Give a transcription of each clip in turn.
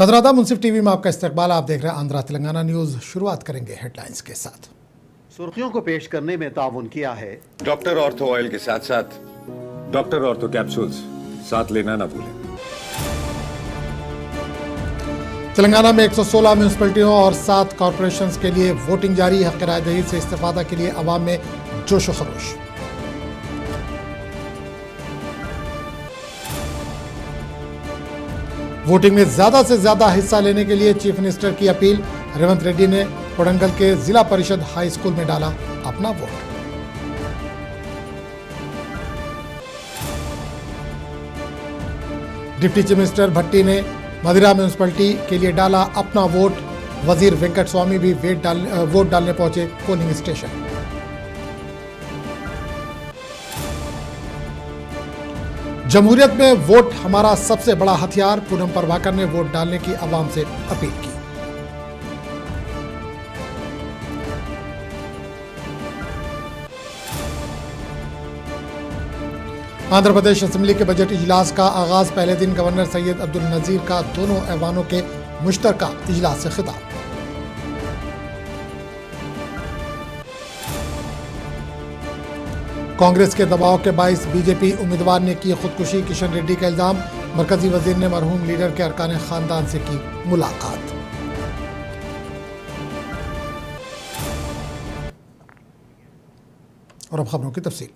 हजरात मुंसिफ टीवी में आपका इस्तकबाल। आप देख रहे हैं आंध्रा तेलंगाना न्यूज। शुरुआत करेंगे हेडलाइंस के साथ। सुर्खियों को पेश करने में ताउन किया है डॉक्टर ऑर्थो ऑयल के साथ साथ डॉक्टर ऑर्थो कैप्सूल्स साथ लेना ना भूलें। तेलंगाना में 116 म्यूनिसिपैलिटियों और 7 कॉरपोरेशंस के लिए वोटिंग जारी। हक रायदही से इस्तेफादा के लिए अवाम में जोश व खरोश। वोटिंग में ज्यादा से ज्यादा हिस्सा लेने के लिए चीफ मिनिस्टर की अपील। रेवंत रेड्डी ने कोडंगल के जिला परिषद हाई स्कूल में डाला अपना वोट। डिप्टी चीफ मिनिस्टर भट्टी ने मदिरा म्यूनिसिपैलिटी के लिए डाला अपना वोट। वजीर वेंकट स्वामी भी वोट डालने पहुंचे पोलिंग स्टेशन। जमहूरियत में वोट हमारा सबसे बड़ा हथियार। पूनम प्रभाकर ने वोट डालने की आवाम से अपील की। आंध्र प्रदेश असेंबली के बजट इजलास का आगाज। पहले दिन गवर्नर सैयद अब्दुल नजीर का दोनों ऐवानों के मुश्तरका इजलास से खिताब। कांग्रेस के दबाव के बाइस बीजेपी उम्मीदवार ने की खुदकुशी। किशन रेड्डी का इल्जाम। मरकजी वजीर ने मरहूम लीडर के अरकान खानदान से की मुलाकात। और अब खबरों की तफसील।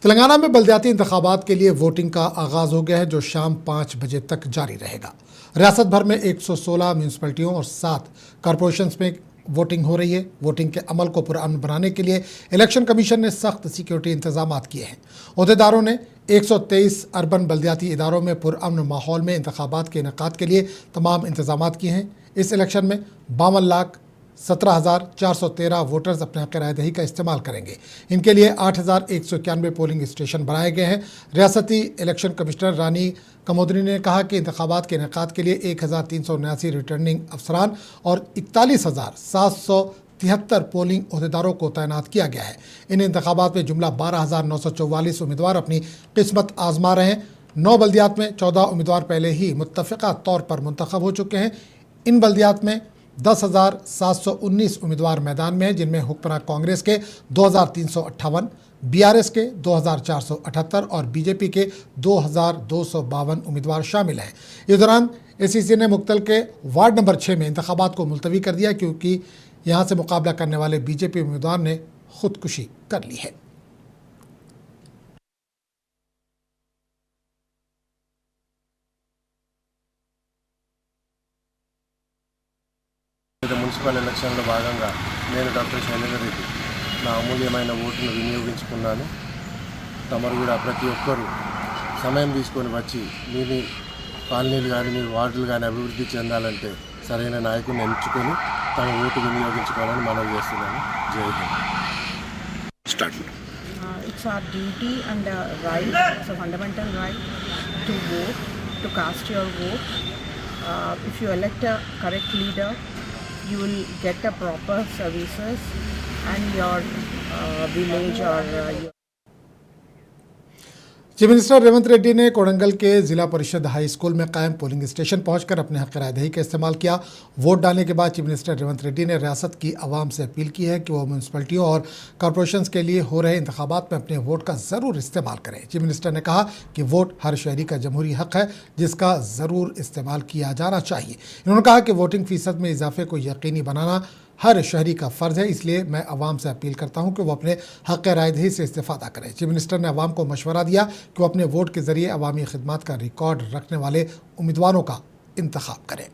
तेलंगाना में बल्दियाती इंतखाबात के लिए वोटिंग का आगाज हो गया है, जो शाम 5 बजे तक जारी रहेगा। रियासत भर में 116 म्यूनिसिपैलिटियों और 7 कॉरपोरेशंस में वोटिंग हो रही है। वोटिंग के अमल को पुरअमन बनाने के लिए इलेक्शन कमीशन ने सख्त सिक्योरिटी इंतजाम किए हैं। ओहदेदारों ने 123 अर्बन बल्दियाती इदारों में पुरअमन माहौल में इंतखाबात के इनेकाद के लिए तमाम इंतजाम किए हैं। इस इलेक्शन में 52,17,413 वोटर्स अपने हक़ रायदही का इस्तेमाल करेंगे। इनके लिए 8,191 पोलिंग स्टेशन बनाए गए हैं। रियासती इलेक्शन कमिश्नर रानी कमोदनी ने कहा कि इंतखाबात के इनेकाद के लिए 1,379 रिटर्निंग अफसरान और 41,773 पोलिंग अहदेदारों को तैनात किया गया है। इन इंतखाबात में जुमला 12,944 उम्मीदवार अपनी किस्मत आजमा रहे हैं। 9 बल्दियात में 14 उम्मीदवार पहले ही मुत्तफ़िक़ा तौर पर मुंतखब हो चुके हैं। इन बल्दियात में 10,719 उम्मीदवार मैदान में हैं, जिनमें हुक्मरान कांग्रेस के 2,358, बीआरएस के 2,478 और बीजेपी के 2,252 उम्मीदवार शामिल हैं। इस दौरान एसीसी ने मुक्तल के वार्ड नंबर 6 में इंतखाबात को मुलतवी कर दिया, क्योंकि यहाँ से मुकाबला करने वाले बीजेपी उम्मीदवार ने खुदकुशी कर ली है। మున్సిపల్ ఎలక్షన్లో భాగంగా నేను డాక్టర్ శైలేందర్ రెడ్డి నా అమూల్యమైన ఓటును వినియోగించుకున్నాను. తమరు కూడా ప్రతి ఒక్కరూ సమయం తీసుకొని వచ్చి మీ కాలనీలు కానీ మీ వార్డులు కానీ అభివృద్ధి చెందాలంటే సరైన నాయకుడిని ఎంచుకొని తమ ఓటు వినియోగించుకోవాలని మనవి చేస్తున్నాను. జై Hind. It's our duty and right, it's a fundamental right to vote, to cast your vote. If you elect a correct leader, you will get a proper services and your village or your chief minister Revanth Reddy ने कोडंगल के जिला परिषद high school में कायम polling station पहुंचकर अपने हक़ रायदही का इस्तेमाल किया। वोट डालने के बाद चीफ मिनिस्टर रेवंत रेड्डी ने रियासत की आवाम से अपील की है कि वो म्यूनसिपैलिटियों और कॉरपोरेशंस के लिए हो रहे इंतखाबात में अपने वोट का ज़रूर इस्तेमाल करें। चीफ मिनिस्टर ने कहा कि वोट हर शहरी का जमहूरी हक़ है, जिसका ज़रूर इस्तेमाल किया जाना चाहिए। इन्होंने कहा कि वोटिंग फ़ीसद में इजाफे को यकीनी बनाना हर शहरी का फ़र्ज़ है, इसलिए मैं आवाम से अपील करता हूं कि वो अपने हक़ रायदही से इस्तेफ़ादा करें। चीफ मिनिस्टर ने आवाम को मशवरा दिया कि वो अपने वोट के ज़रिए अवामी खिदमात का रिकॉर्ड रखने वाले उम्मीदवारों का इंतखाब करें।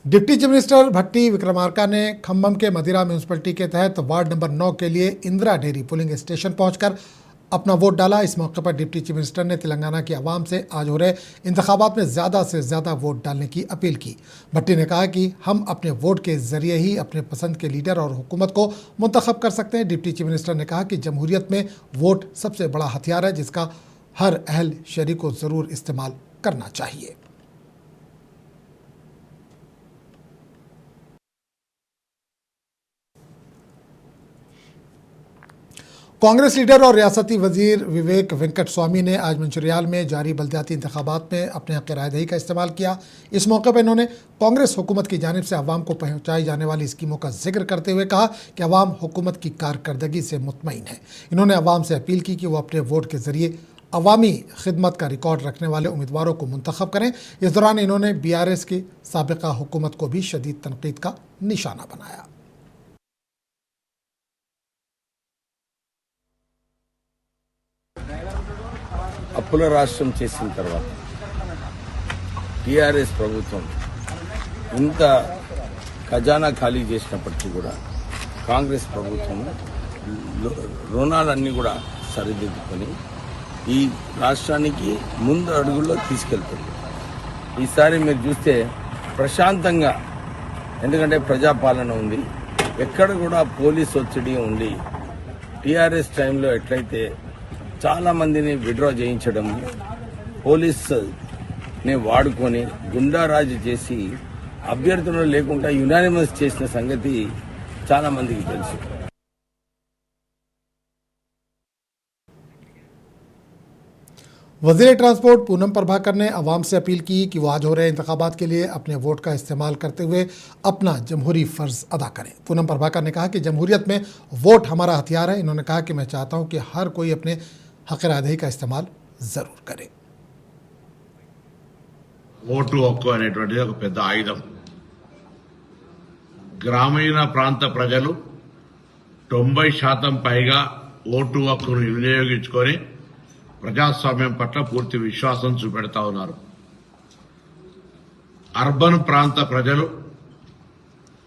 डिप्टी चीफ मिनिस्टर भट्टी विक्रमार्का ने खम्मम के मदिरा म्यूनिसिपैलिटी के तहत वार्ड नंबर 9 के लिए इंदिरा डेयरी पोलिंग स्टेशन पहुंचकर अपना वोट डाला। इस मौके पर डिप्टी चीफ मिनिस्टर ने तेलंगाना की आवाम से आज हो रहे इंतखाबात में ज़्यादा से ज़्यादा वोट डालने की अपील की। भट्टी ने कहा कि हम अपने वोट के ज़रिए ही अपने पसंद के लीडर और हुकूमत को मुंतखब कर सकते हैं। डिप्टी चीफ मिनिस्टर ने कहा कि जमहूरियत में वोट सबसे बड़ा हथियार है, जिसका हर अहल शहरी को ज़रूर इस्तेमाल करना चाहिए। कांग्रेस लीडर और रियासती वजीर विवेक वेंकट स्वामी ने आज मंचिरियाल में जारी बलदियाती इंतखाबात में अपने हक़ रायदही का इस्तेमाल किया। इस मौके पर इन्होंने कांग्रेस हुकूमत की जानिब से अवाम को पहुंचाई जाने वाली स्कीमों का जिक्र करते हुए कहा कि अवाम हुकूमत की कारकर्दगी से मुतमईन है। इन्होंने अवाम से अपील की कि वो अपने वोट के ज़रिए अवामी खिदमत का रिकॉर्ड रखने वाले उम्मीदवारों को मुंतखब करें। इस दौरान इन्होंने BRS की साबिका हुकूमत को भी शदीद तनकीद का निशाना बनाया। అప్పుల రాష్ట్రం చేసిన తర్వాత టీఆర్ఎస్ ప్రభుత్వం ఇంత ఖజానా ఖాళీ చేసినప్పటికీ కూడా కాంగ్రెస్ ప్రభుత్వం రుణాలన్నీ కూడా సరిదిద్దుకొని ఈ రాష్ట్రానికి ముందు అడుగుల్లో తీసుకెళ్తుంది. ఈసారి మీరు చూస్తే ప్రశాంతంగా, ఎందుకంటే ప్రజాపాలన ఉంది, ఎక్కడ కూడా పోలీస్ ఒత్తిడి ఉండి టీఆర్ఎస్ టైంలో ఎట్లయితే చాలా మందిని విడ్రా చేయించడం, పోలీసుని వాడుకొని గుండారాజు చేసి అభ్యర్థులు లేకుండా యునానిమస్ చేసిన సంగతి చాలా మందికి తెలుసు. वज़ीर ट्रांसपोर्ट पूनम प्रभाकर ने अवाम से अपील की कि वो आज हो रहे इंतखाबात के लिए अपने वोट का इस्तेमाल करते हुए अपना जमहूरी फ़र्ज़ अदा करें। पूनम प्रभाकर ने कहा कि जमहूरियत में वोट हमारा हथियार है। इन्होंने कहा कि मैं चाहता हूं कि हर कोई अपने हक़ रायदही का इस्तेमाल ज़रूर करे। ఓటు హక్కు అనేటువంటిది ఒక పెద్ద ఆయుధం. గ్రామీణ ప్రాంత ప్రజలు 90% పైగా ఓటు హక్కును వినియోగించుకొని ప్రజాస్వామ్యం పట్ల పూర్తి విశ్వాసం చూపెడతా ఉన్నారు. అర్బన్ ప్రాంత ప్రజలు,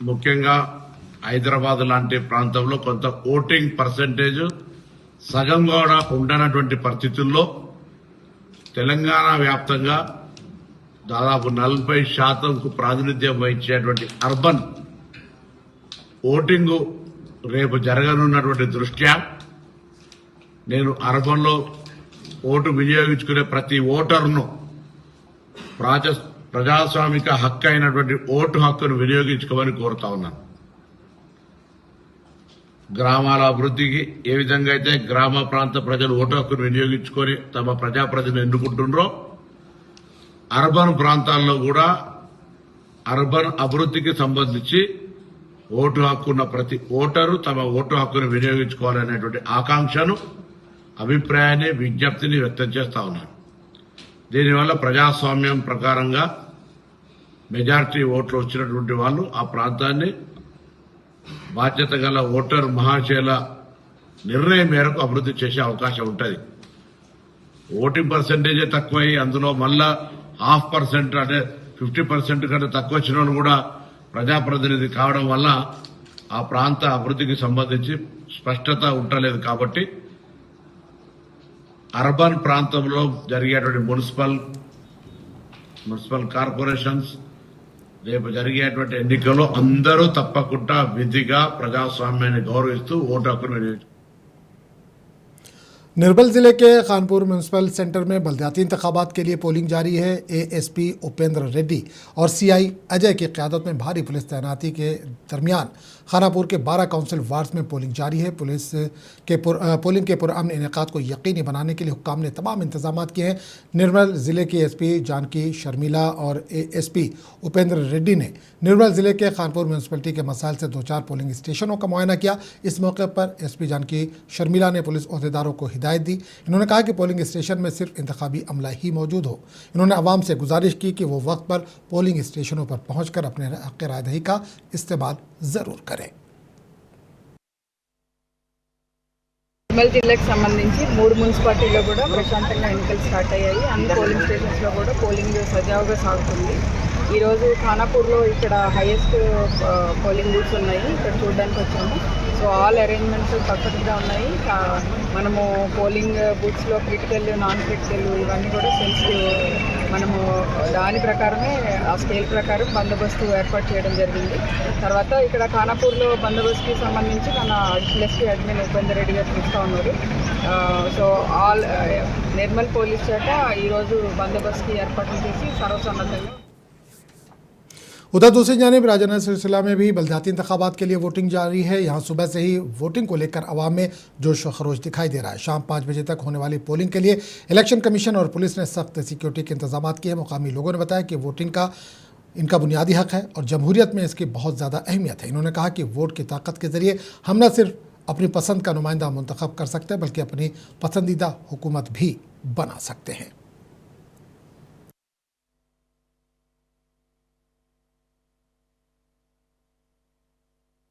ముఖ్యంగా హైదరాబాద్ లాంటి ప్రాంతంలో కొంత ఓటింగ్ పర్సెంటేజ్ సగం కూడా ఉండనటువంటి పరిస్థితుల్లో తెలంగాణ వ్యాప్తంగా దాదాపు 40%కు ప్రాతినిధ్యం వహించేటువంటి అర్బన్ ఓటింగు రేపు జరగనున్నటువంటి దృష్ట్యా నేను అర్బన్లో ఓటు వినియోగించుకునే ప్రతి ఓటర్ను ప్రజాస్వామిక హక్కు అయినటువంటి ఓటు హక్కును వినియోగించుకోమని కోరుతా ఉన్నాను. గ్రామాల అభివృద్ధికి ఏ విధంగా అయితే గ్రామ ప్రాంత ప్రజలు ఓటు హక్కును వినియోగించుకొని తమ ప్రజాప్రతినిధిని ఎన్నుకుంటున్నారో, అర్బన్ ప్రాంతాల్లో కూడా అర్బన్ అభివృద్ధికి సంబంధించి ఓటు హక్కు ఉన్న ప్రతి ఓటరు తమ ఓటు హక్కును వినియోగించుకోవాలనేటువంటి ఆకాంక్షను, అభిప్రాయాన్ని, విజ్ఞప్తిని వ్యక్తం చేస్తా ఉన్నాను. దీనివల్ల ప్రజాస్వామ్యం ప్రకారంగా మెజారిటీ ఓట్లు వచ్చినటువంటి వాళ్ళు ఆ ప్రాంతాన్ని బాధ్యత గల ఓటర్ మహాశయుల నిర్ణయం మేరకు అభివృద్ధి చేసే అవకాశం ఉంటుంది. ఓటింగ్ పర్సెంటేజే తక్కువై అందులో మళ్ళా 0.5% అంటే 50% కంటే తక్కువ వచ్చిన వాళ్ళు కూడా ప్రజాప్రతినిధి కావడం వల్ల ఆ ప్రాంత అభివృద్ధికి సంబంధించి స్పష్టత ఉండలేదు. కాబట్టి అర్బన్ ప్రాంతంలో జరిగేటువంటి మున్సిపల్ కార్పొరేషన్స్ రేపు జరిగేటువంటి ఎన్నికల్లో అందరూ తప్పకుండా విధిగా ప్రజాస్వామ్యాన్ని గౌరవిస్తూ ఓటు హక్కును వినియోగించారు. निर्मल जिले के खानपुर म्यूनसिपल सेंटर में बलदियाती इंतखाबात के लिए पोलिंग जारी है। ASP उपेंद्र रेड्डी और CI अजय की क़यादत में भारी पुलिस तैनाती के दरमियान खानापुर के 12 काउंसिल वार्ड्स में पोलिंग जारी है। पोलिंग के पुरअमन इनेकाद को यकीनी बनाने के लिए हुक्काम ने तमाम इंतजाम किए हैं। निर्मल ज़िले की SP जानकी शर्मिला और ASP उपेंद्र रेड्डी ने निर्मल ज़िले के खानपुर म्यूनसिपलिटी के मसाइल से 2-4 पोलिंग स्टेशनों का मुआयना किया। इस मौके पर SP जानकी शर्मिला ने पुलिस अहदेदारों को हिदायत दी। इन्होंने कहा कि पोलिंग स्टेशन में सिर्फ इंतखाबी अमला ही मौजूद हो। इन्होंने अवाम से गुजारिश की कि वो वक्त पर पोलिंग स्टेशनों पर पहुंचकर अपने हक़ रायदही का इस्तेमाल ज़रूर करें। నిర్మల్ జిల్లాకు సంబంధించి 3 మున్సిపాలిటీలో కూడా ప్రశాంతంగా ఎన్నికలు స్టార్ట్ అయ్యాయి. అన్ని పోలింగ్ స్టేషన్స్లో కూడా పోలింగ్ సజావుగా సాగుతుంది. ఈరోజు ఖానాపూర్లో ఇక్కడ హైయెస్ట్ పోలింగ్ బూత్స్ ఉన్నాయి. ఇక్కడ చూడడానికి వచ్చాము. సో ఆల్ అరేంజ్మెంట్స్ పర్ఫెక్ట్గా ఉన్నాయి. మనము పోలింగ్ బూత్స్లో క్రిటికల్, నాన్ క్రిటికల్ ఇవన్నీ కూడా సెన్సిటివ్, మనము దాని ప్రకారమే ఆ స్కేల్ ప్రకారం బందోబస్తు ఏర్పాటు చేయడం జరిగింది. తర్వాత ఇక్కడ ఖానాపూర్లో బందోబస్తుకి సంబంధించి మన అడిషనల్ అడ్మిన్ ఉపేందర్ రెడ్డి గారు చూస్తూ ఉన్నారు. సో ఆల్ నిర్మల్ పోలీస్ శాఖ ఈరోజు బందోబస్తుకి ఏర్పాట్లు చేసి సర్వసన్నద్ధంగా उधर दूसरी जानिब राजौरी सिलसिला में भी बलदियाती इंतखाबात के लिए वोटिंग जारी है। यहाँ सुबह से ही वोटिंग को लेकर आवाम में जोश व खरोश दिखाई दे रहा है। शाम 5 बजे तक होने वाली पोलिंग के लिए इलेक्शन कमीशन और पुलिस ने सख्त सिक्योरिटी के इंतजाम किए हैं। मुकामी लोगों ने बताया कि वोटिंग का इनका बुनियादी हक है और जमहूरियत में इसकी बहुत ज़्यादा अहमियत है। इन्होंने कहा कि वोट की ताकत के ज़रिए हम न सिर्फ अपनी पसंद का नुमाइंदा मुंतखब कर सकते हैं बल्कि अपनी पसंदीदा हुकूमत भी बना सकते हैं।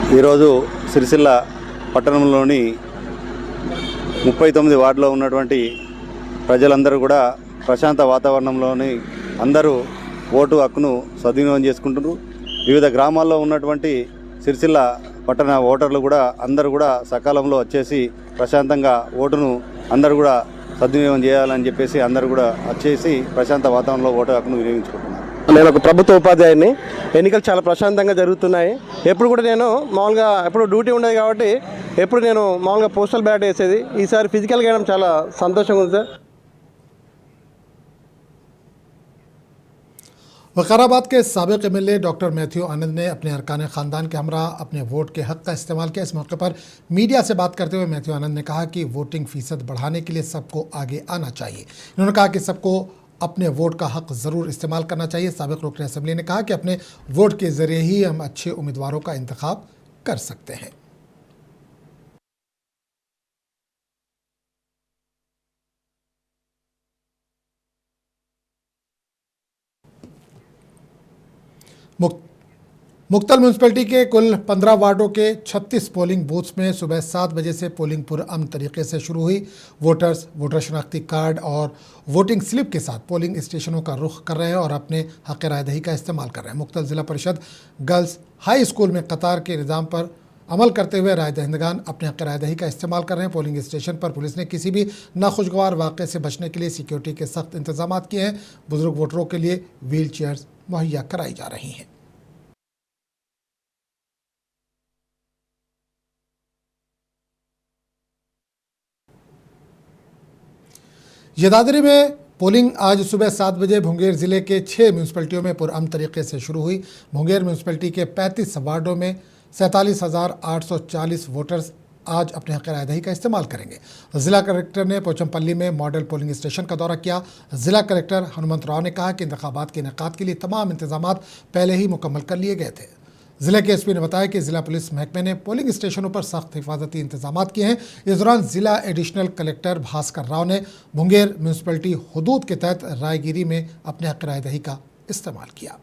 ఈరోజు సిరిసిల్ల పట్టణంలోని 39 వార్డులో ఉన్నటువంటి ప్రజలందరూ కూడా ప్రశాంత వాతావరణంలోని అందరూ ఓటు హక్కును సద్వినియోగం చేసుకుంటున్నారు. వివిధ గ్రామాల్లో ఉన్నటువంటి సిరిసిల్ల పట్టణ ఓటర్లు కూడా అందరూ కూడా సకాలంలో వచ్చేసి ప్రశాంతంగా ఓటును అందరూ కూడా సద్వినియోగం చేయాలని చెప్పేసి అందరూ కూడా వచ్చేసి ప్రశాంత వాతావరణంలో ఓటు హక్కును వినియోగించుకుంటున్నారు. నేను ఒక ప్రభుత్వ ఉపాధ్యాయుని. ఎన్నికలు చాలా ప్రశాంతంగా జరుగుతున్నాయి. ఎప్పుడు కూడా నేను మామూలుగా ఎప్పుడు డ్యూటీ ఉండేది కాబట్టి ఎప్పుడు నేను మామూలుగా పోస్టల్ బ్యాలెట్ వేసేది. ఈసారి ఫిజికల్గా వేయడం చాలా సంతోషంగా ఉంది సార్. वकाराबाद के साबिक एमएलए डॉक्टर मैथ्यू आनंद ने अपने अरकान ख़ानदान के हमरा अपने वोट के हक़ का इस्तेमाल किया। इस मौके पर मीडिया से बात करते हुए मैथ्यू आनंद ने कहा कि वोटिंग फ़ीसद बढ़ाने के लिए सबको आगे आना चाहिए। इन्होंने कहा कि सबको अपने वोट का हक़ ज़रूर इस्तेमाल करना चाहिए। साबिक रुकन असम्बली ने कहा कि अपने वोट के ज़रिए ही हम अच्छे उम्मीदवारों का इंतखाब कर सकते हैं। मुक्तल म्यूनसिपलिटी के कुल 15 वार्डों के 36 पोलिंग बूथ्स में सुबह 7 बजे से पोलिंग पुरअमन तरीके से शुरू हुई। वोटर्स वोटर शनाख्ती कार्ड और वोटिंग स्लिप के साथ पोलिंग स्टेशनों का रुख कर रहे हैं और अपने हक़ रायदही का इस्तेमाल कर रहे हैं। मुक्तल ज़िला परिषद गर्ल्स हाई स्कूल में कतार के निज़ाम पर अमल करते हुए राय दहिंदगान अपने हक़ रायदही का इस्तेमाल कर रहे हैं। पोलिंग स्टेशन पर पुलिस ने किसी भी नाखुशगवार वाक़े से बचने के लिए सिक्योरिटी के सख्त इंतजाम किए हैं। बुजुर्ग वोटरों के लिए व्हील चेयर्स मुहैया कराई जा रही हैं। जदादरी में पोलिंग आज सुबह 7 बजे मुंगेर ज़िले के 6 म्यूनसिपलिटियों में पुरअमन तरीके से शुरू हुई। मुंगेर म्यूनसिपलिटी के 35 वार्डों में 47,840 वोटर्स आज अपने हक़ रायदही का इस्तेमाल करेंगे। ज़िला कलेक्टर ने पोचमपल्ली में मॉडल पोलिंग स्टेशन का दौरा किया। ज़िला कलेक्टर हनुमंत राव ने कहा कि इंतखाबात के इनेकाद के लिए तमाम इंतजामात पहले ही मुकम्मल कर लिए गए थे। ज़िले के एसपी ने बताया कि ज़िला पुलिस महकमे ने पोलिंग स्टेशनों पर सख्त हिफाजती इंतजाम किए हैं। इस दौरान ज़िला एडिशनल कलेक्टर भास्कर राव ने मुंगेर म्यूनसिपलिटी हुदूद के तहत रायगिरी में अपने हक़ रायदही का इस्तेमाल किया।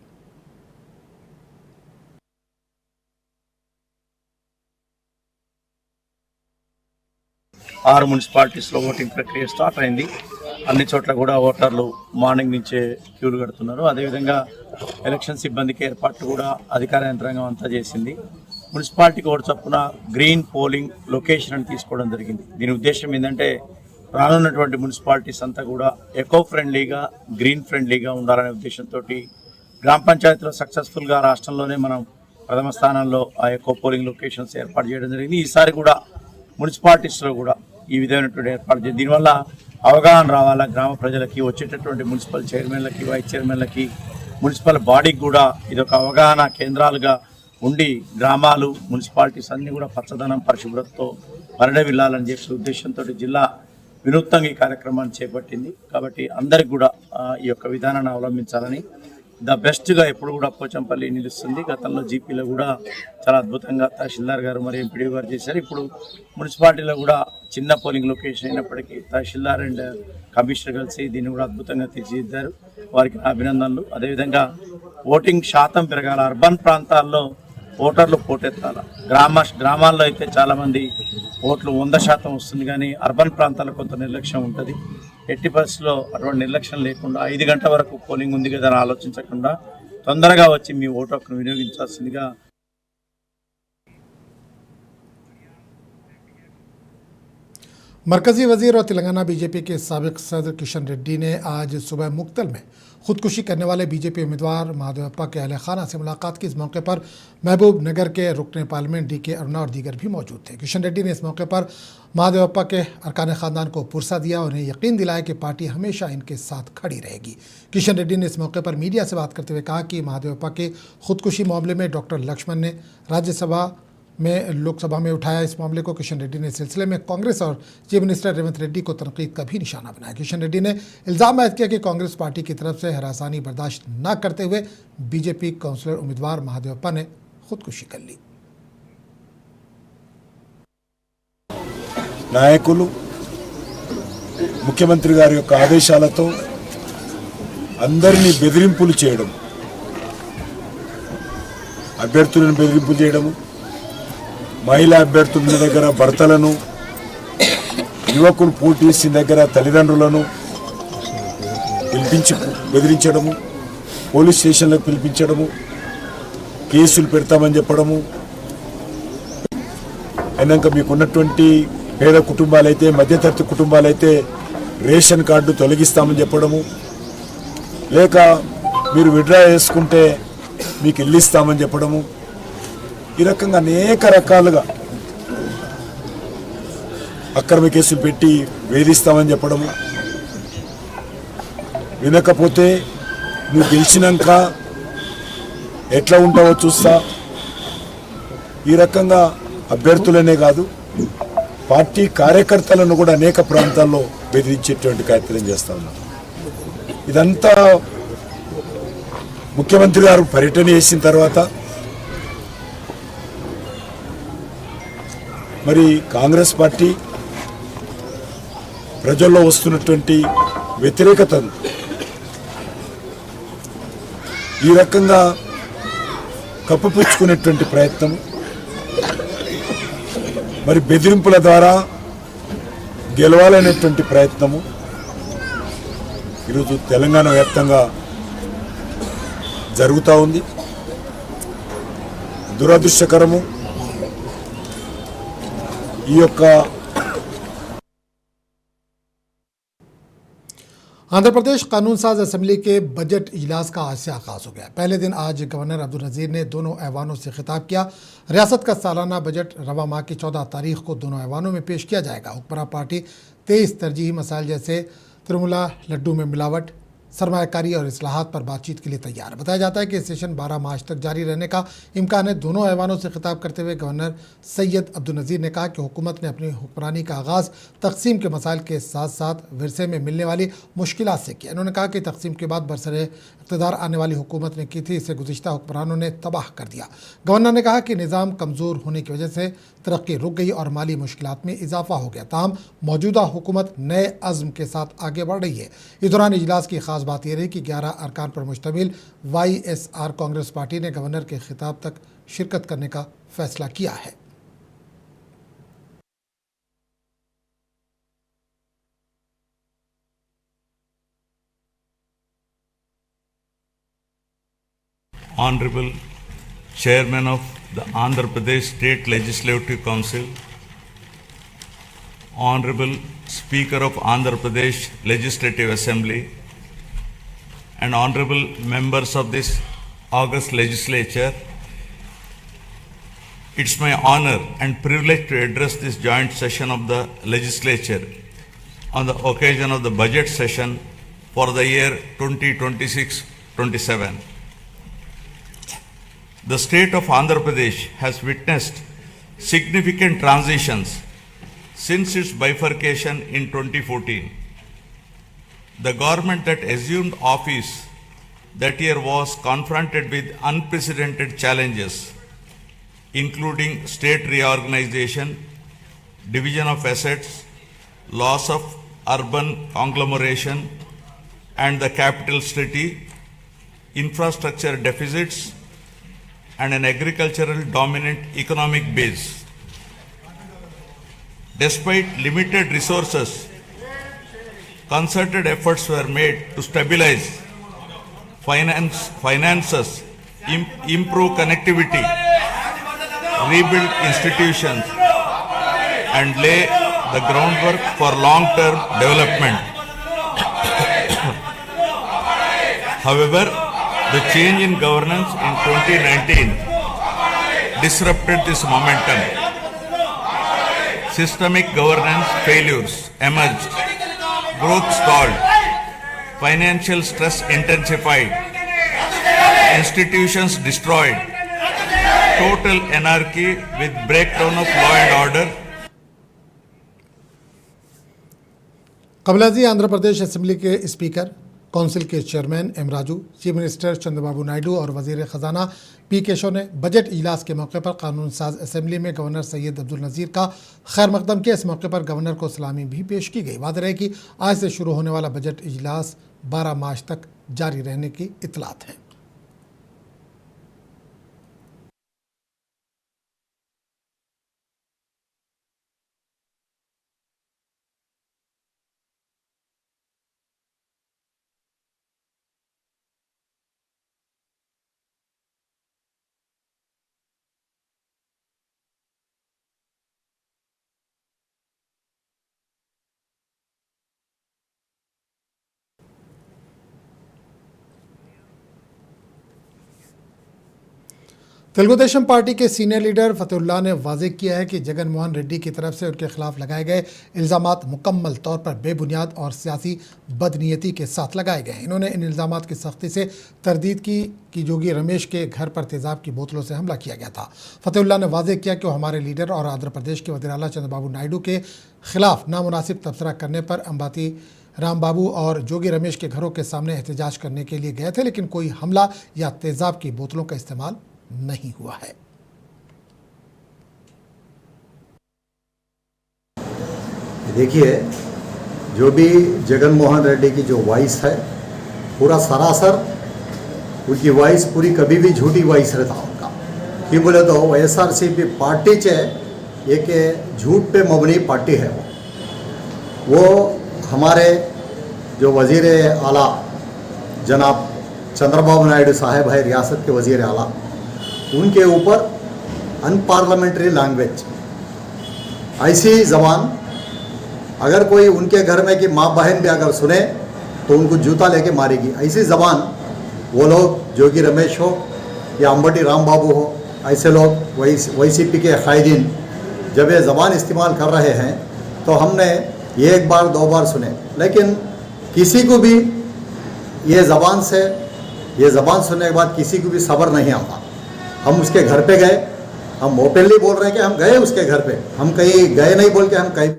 ఆరు మున్సిపాలిటీస్లో ఓటింగ్ ప్రక్రియ స్టార్ట్ అయింది. అన్ని చోట్ల కూడా ఓటర్లు మార్నింగ్ నుంచే క్యూలు కడుతున్నారు. అదేవిధంగా ఎలక్షన్ సిబ్బందికి ఏర్పాట్లు కూడా అధికార యంత్రాంగం అంతా చేసింది. మున్సిపాలిటీకి ఓటు చొప్పున గ్రీన్ పోలింగ్ లొకేషన్ అని తీసుకోవడం జరిగింది. దీని ఉద్దేశం ఏంటంటే రానున్నటువంటి మున్సిపాలిటీస్ అంతా కూడా ఎకో ఫ్రెండ్లీగా గ్రీన్ ఫ్రెండ్లీగా ఉండాలనే ఉద్దేశంతో గ్రామ పంచాయతీలో సక్సెస్ఫుల్గా రాష్ట్రంలోనే మనం ప్రథమ స్థానంలో ఆ ఎకో పోలింగ్ లొకేషన్స్ ఏర్పాటు చేయడం జరిగింది. ఈసారి కూడా మున్సిపాలిటీస్లో కూడా ఈ విధమైనటువంటి ఏర్పాటు చేయాలి. దీనివల్ల అవగాహన రావాలా గ్రామ ప్రజలకి, వచ్చేటటువంటి మున్సిపల్ చైర్మన్లకి, వైస్ చైర్మన్లకి, మున్సిపల్ బాడీకి కూడా ఇదొక అవగాహన కేంద్రాలుగా ఉండి గ్రామాలు మున్సిపాలిటీస్ అన్నీ కూడా పచ్చదనం పరిశుభ్రతతో పరిడవిల్లాలని చెప్పి ఉద్దేశంతో జిల్లా వినూత్నంగా ఈ కార్యక్రమాన్ని చేపట్టింది. కాబట్టి అందరికి కూడా ఈ యొక్క విధానాన్ని అవలంబించాలని ద బెస్ట్గా ఎప్పుడు కూడా పోచంపల్లి నిలుస్తుంది. గతంలో జీపీలో కూడా చాలా అద్భుతంగా తహసీల్దార్ గారు మరియు ఎంపీడీ గారు చేశారు. ఇప్పుడు మున్సిపాలిటీలో కూడా చిన్న పోలింగ్ లొకేషన్ అయినప్పటికీ తహసీల్దార్ అండ్ కమిషనర్ కలిసి దీన్ని కూడా అద్భుతంగా తీర్చిదిద్దారు. వారికి అభినందనలు. అదేవిధంగా ఓటింగ్ శాతం పెరగాల, అర్బన్ ప్రాంతాల్లో ఓటర్లు పోటెత్తాల. గ్రామాల్లో అయితే చాలామంది ఓట్లు 100% వస్తుంది, కానీ అర్బన్ ప్రాంతాల్లో కొంత నిర్లక్ష్యం ఉంటుంది. ఎట్టి పరిస్థితుల్లో అటువంటి నిర్లక్ష్యం లేకుండా 5 గంటల వరకు పోలింగ్ ఉంది కదా అని ఆలోచించకుండా తొందరగా వచ్చి మీ ఓటు హక్కును వినియోగించాల్సిందిగా. मरकजी वजीर और तेलंगाना बीजेपी के साबिक सदर किशन रेड्डी ने आज सुबह मुक्तल में खुदकुशी करने वाले बीजेपी उम्मीदवार महादेवप्पा के अहल खाना से मुलाकात की। इस मौके पर महबूब नगर के रुकन पार्लियामेंट DK अरुणा और दीगर भी मौजूद थे। किशन रेड्डी ने इस मौके पर महादेवप्पा के अरकान ख़ानदान को पुरसा दिया और उन्हें यकीन दिलाया कि पार्टी हमेशा इनके साथ खड़ी रहेगी। किशन रेड्डी ने इस मौके पर मीडिया से बात करते हुए कहा कि महादेवप्पा के खुदकुशी मामले में डॉक्टर लक्ष्मण ने राज्यसभा में लोकसभा में उठाया। इस मामले को किशन रेड्डी ने इस सिलसिले में कांग्रेस और चीफ मिनिस्टर रेवंत रेड्डी को तनकीद का भी निशाना बनाया। किशन रेड्डी ने इल्ज़ाम आयद किया कि कांग्रेस पार्टी की तरफ से हरासानी बर्दाश्त न करते हुए बीजेपी काउंसिलर उम्मीदवार महादेवप्पा ने खुदकुशी कर ली। నాయకులు ముఖ్యమంత్రి గారి యొక్క ఆదేశాలతో అందరినీ బెదిరింపులు చేయడం, అభ్యర్థులను బెదిరింపులు చేయడం, మహిళా అభ్యర్థుల దగ్గర భర్తలను, యువకులు పోటీ చేసిన దగ్గర తల్లిదండ్రులను పిలిపించి బెదిరించడము, పోలీస్ స్టేషన్లకు పిలిపించడము, కేసులు పెడతామని చెప్పడము, అయినాక మీకున్నటువంటి పేద కుటుంబాలైతే మధ్యతరగతి కుటుంబాలైతే రేషన్ కార్డు తొలగిస్తామని చెప్పడము, లేక మీరు విత్డ్రా చేసుకుంటే మీకు ఇల్లు ఇస్తామని చెప్పడము, ఈ రకంగా అనేక రకాలుగా అక్రమ కేసులు పెట్టి వేధిస్తామని చెప్పడము, వినకపోతే నువ్వు గెలిచినాక ఎట్లా ఉంటావో చూస్తా, ఈ రకంగా అభ్యర్థులనే కాదు పార్టీ కార్యకర్తలను కూడా అనేక ప్రాంతాల్లో బెదిరించేటువంటి కార్యక్రమం చేస్తా ఉన్నారు. ఇదంతా ముఖ్యమంత్రి గారు పర్యటన చేసిన తర్వాత మరి కాంగ్రెస్ పార్టీ ప్రజల్లో వస్తున్నటువంటి వ్యతిరేకతను ఈ రకంగా కప్పిపుచ్చుకునేటువంటి ప్రయత్నం, మరి బెదిరింపుల ద్వారా గెలవాలనేటువంటి ప్రయత్నము ఈరోజు తెలంగాణ వ్యాప్తంగా జరుగుతూ ఉంది. దురదృష్టకరము. ఈ యొక్క आंध्र प्रदेश कानून साज असेंबली के बजट इजलास का आज से आगाज़ हो गया। पहले दिन आज गवर्नर अब्दुल नज़ीर ने दोनों ऐवानों से खिताब किया। रियासत का सालाना बजट रवा माह की 14 तारीख को दोनों ऐवानों में पेश किया जाएगा। हुक्मरान पार्टी 23 तरजीही मसाइल जैसे तिरुमला लड्डू में मिलावट, सरमायाकारी और इस्लाहात पर बातचीत के लिए तैयार। बताया जाता है कि सेशन 12 मार्च तक जारी रहने का इम्कान है। दोनों ऐवानों से खिताब करते हुए गवर्नर सैयद अब्दुल नज़ीर ने कहा कि हुकूमत ने अपनी हुक्मरानी का आगाज़ तकसीम के मसाइल के साथ साथ विरसे में मिलने वाली मुश्किलात से किया। उन्होंने कहा कि तकसीम के बाद बरसरे इक़्तिदार आने वाली हुकूमत ने की थी, इसे गुज़िश्ता हुक्मरानों ने तबाह कर दिया। गवर्नर ने कहा कि निज़ाम कमज़ोर होने की वजह से तरक्की रुक गई और माली मुश्किलात में इजाफा हो गया। ताहम मौजूदा हुकूमत नए अज़्म के साथ आगे बढ़ रही है। इस दौरान इजलास की खास बात यह रही कि 11 अरकान पर मुश्तमिल YSR कांग्रेस पार्टी ने गवर्नर के खिताब तक शिरकत करने का फैसला किया है। Honorable Chairman of the Andhra Pradesh State Legislative Council, Honorable Speaker of Andhra Pradesh Legislative Assembly, and Honorable members of this August Legislature, it's my honor and privilege to address this joint session of the Legislature on the occasion of the budget session for the year 2026-27. The state of Andhra Pradesh has witnessed significant transitions since its bifurcation in 2014. The government that assumed office that year was confronted with unprecedented challenges, including state reorganization, division of assets, loss of urban conglomeration and the capital city, infrastructure deficits, and an agricultural dominant economic base. Despite limited resources, concerted efforts were made to stabilize finances, improve connectivity, rebuild institutions, and lay the groundwork for long-term development. However, the change in governance in 2019 disrupted this momentum. Systemic governance failures emerged, growth stalled, financial stress intensified, institutions destroyed, total anarchy with breakdown of law and order. Kamala ji Andhra Pradesh assembly के speaker, council के chairman M Raju, chief minister Chandrababu Naidu और वजीर खजाना P Keshav ने budget इजलास के मौके पर कानून साज असेंबली में गवर्नर सैयद अब्दुल नज़ीर का खैर मकदम किया। इस मौके पर गवर्नर को सलामी भी पेश की गई। वादे रहे कि आज से शुरू होने वाला बजट इजलास 12 मार्च तक जारी रहने की इतलात है। तेलुगुदेशम पार्टी के सीनियर लीडर फतेहुल्लाह ने वाज़ेह किया है कि जगन मोहन रेड्डी की तरफ से उनके खिलाफ लगाए गए इल्ज़ामात मुकम्मल तौर पर बेबुनियाद और सियासी बदनीयती के साथ लगाए गए। इन्होंने इन इल्ज़ामात की सख्ती से तरदीद की कि जोगी रमेश के घर पर तेज़ाब की बोतलों से हमला किया गया था। फतेहुल्लाह ने वाज़ेह किया कि वो हमारे लीडर और आंध्र प्रदेश के वज़ीर आला चंद्रबाबू नायडू के खिलाफ नामुनासिब तबसरा करने पर अंबाती रामबाबू और जोगी रमेश के घरों के सामने एहतजाज करने के लिए गए थे, लेकिन कोई हमला या तेज़ाब की बोतलों का इस्तेमाल नहीं हुआ है। देखिए, जो भी जगन मोहन रेड्डी की जो वॉइस है, पूरा सरासर उनकी वॉइस पूरी कभी भी झूठी वॉइस रहता उनका। क्यों बोले तो YSRCP पार्टी चे एक झूठ पे मबनी पार्टी है। वो हमारे जो वज़ीर आला जनाब चंद्रबाबू नायडू साहब है, रियासत के वज़ीर आला, उनके ऊपर अनपार्लियामेंट्री लैंग्वेज, ऐसी ज़बान अगर कोई उनके घर में कि माँ बहन भी अगर सुने तो उनको जूता लेके मारेगी। ऐसी ज़बान वो लोग जोगी रमेश हो या अंबाटी रामबाबू हो, ऐसे लोग YCP के कायदीन जब ये ज़बान इस्तेमाल कर रहे हैं तो हमने एक बार दो बार सुने, लेकिन किसी को भी ये ज़बान सुनने के बाद किसी को भी सब्र नहीं आता। हम उसके घर पे गए, हम ओपनली बोल रहे हैं कि हम गए उसके घर पे, हम कहीं गए नहीं बोल के हम कहीं।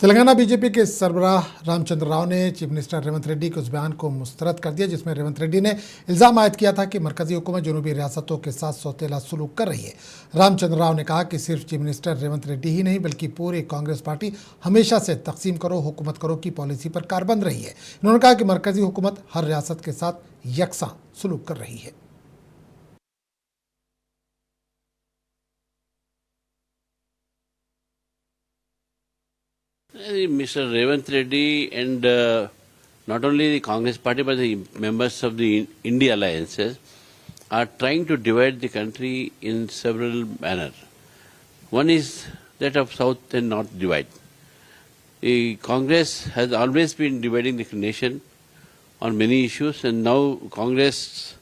तेलंगाना बीजेपी के सरबराह रामचंद्र राव ने चीफ मिनिस्टर रेवंत रेड्डी के उस बयान को मुस्तरद कर दिया जिसमें रेवंत रेड्डी ने इल्ज़ाम आयद किया था कि मरकजी हुकूमत जनूबी रियासतों के साथ सौतेला सलूक कर रही है। रामचंद्र राव ने कहा कि सिर्फ चीफ मिनिस्टर रेवंत रेड्डी ही नहीं बल्कि पूरी कांग्रेस पार्टी हमेशा से तकसीम करो हुकूमत करो की पॉलिसी पर कारबंद रही है। उन्होंने कहा कि मरकजी हुकूमत हर रियासत के साथ यकसां सलूक कर रही है। Mr. Revanth Reddy and not only the Congress party but the members of the India alliances are trying to divide the country in several manners. One is that of South and North divide. The Congress has always been dividing the nation on many issues, and now Congress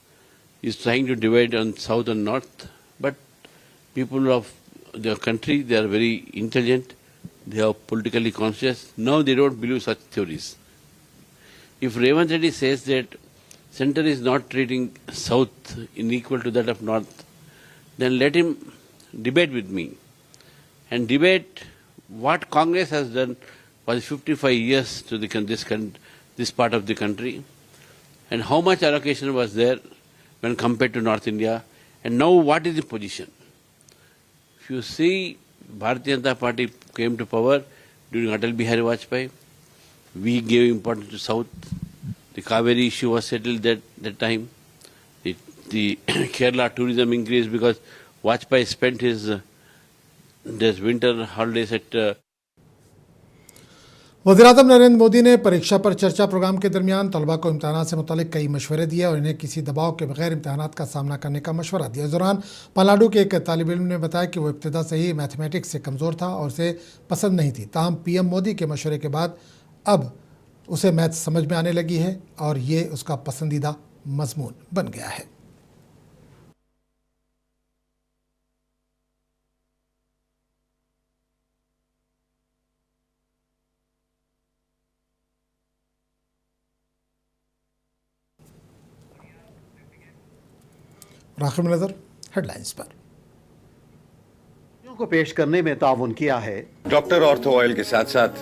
is trying to divide on South and North. But people of the country, they are very intelligent. They are politically conscious. Now they don't believe such theories. If Revanth Reddy says that Centre is not treating South in equal to that of North, then let him debate with me and debate what Congress has done for 55 years to this part of the country and how much allocation was there when compared to North India, and now what is the position. If you see, Bharatiya Janata Party came to power during Atal Bihari Vajpayee. We gave importance to South. The Kaveri issue was settled that time. The Kerala tourism increased because Vajpayee spent his winter holidays at वज़ीर-ए-आज़म नरेंद्र मोदी ने परीक्षा पर चर्चा programme के दरमियान तलबा को इम्तहानात से मुतालिक कई मशवरे दिए और इन्हें किसी दबाव के बगैर इम्तहानात का सामना करने का मशवरा दिया। इस दौरान पलाडू के एक तालिब इल्म ने बताया कि वो इब्तिदा से ही मैथमेटिक्स से कमज़ोर था और उसे पसंद नहीं थी। ताहम पीएम मोदी के मशवरे के बाद अब उसे मैथ्स समझ में आने लगी है और ये उसका पसंदीदा मजमून बन गया है। और आखिर में नजर हेडलाइंस पर। को पेश करने में ताउन किया है। डॉक्टर ऑर्थो ऑयल के साथ साथ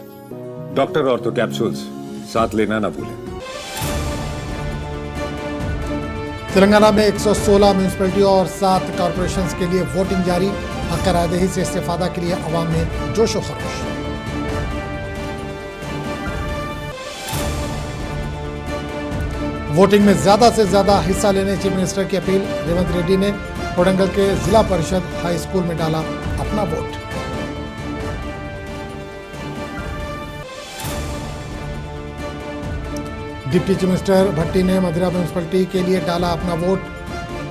डॉक्टर ऑर्थो कैप्सूल्स साथ लेना ना भूलें। तेलंगाना में 116 म्यूनिसिपैलिटी और 7 कॉरपोरेशंस के लिए वोटिंग जारी। हक रायदही से इस्तेफादा के लिए अवाम में जोश व खरोश। वोटिंग में ज्यादा से ज्यादा हिस्सा लेने चीफ मिनिस्टर की अपील। रेवंत रेड्डी ने कोडंगल के जिला परिषद हाई स्कूल में डाला अपना वोट। डिप्टी चीफ मिनिस्टर भट्टी ने मदिरा म्यूनिसिपैलिटी के लिए डाला अपना वोट।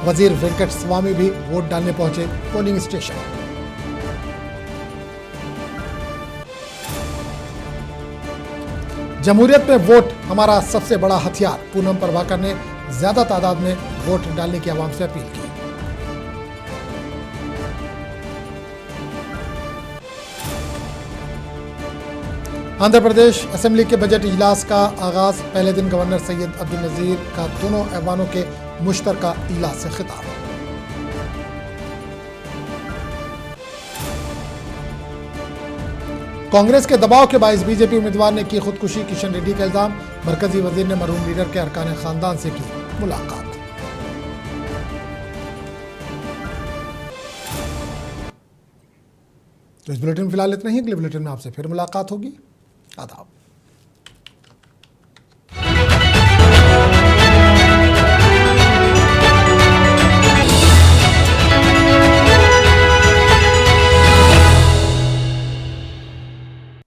वजीर वेंकट स्वामी भी वोट डालने पहुंचे पोलिंग स्टेशन। जमहूरियत में वोट हमारा सबसे बड़ा हथियार। पूनम प्रभाकर ने ज्यादा तादाद में वोट डालने की आवाम से अपील की। आंध्र प्रदेश असेंबली के बजट इजलास का आगाज। पहले दिन गवर्नर सैयद अब्दुल नजीर का दोनों ऐवानों के मुश्तरका इजलास से खिताब। कांग्रेस के दबाव के बायस बीजेपी उम्मीदवार ने की खुदकुशी। किशन रेड्डी का इल्जाम। मरकजी वजीर ने मरहूम लीडर के अरकान खानदान से की मुलाकात। तो इस बुलेटिन में फिलहाल इतना ही। अगले बुलेटिन में आपसे फिर मुलाकात होगी। आदाब।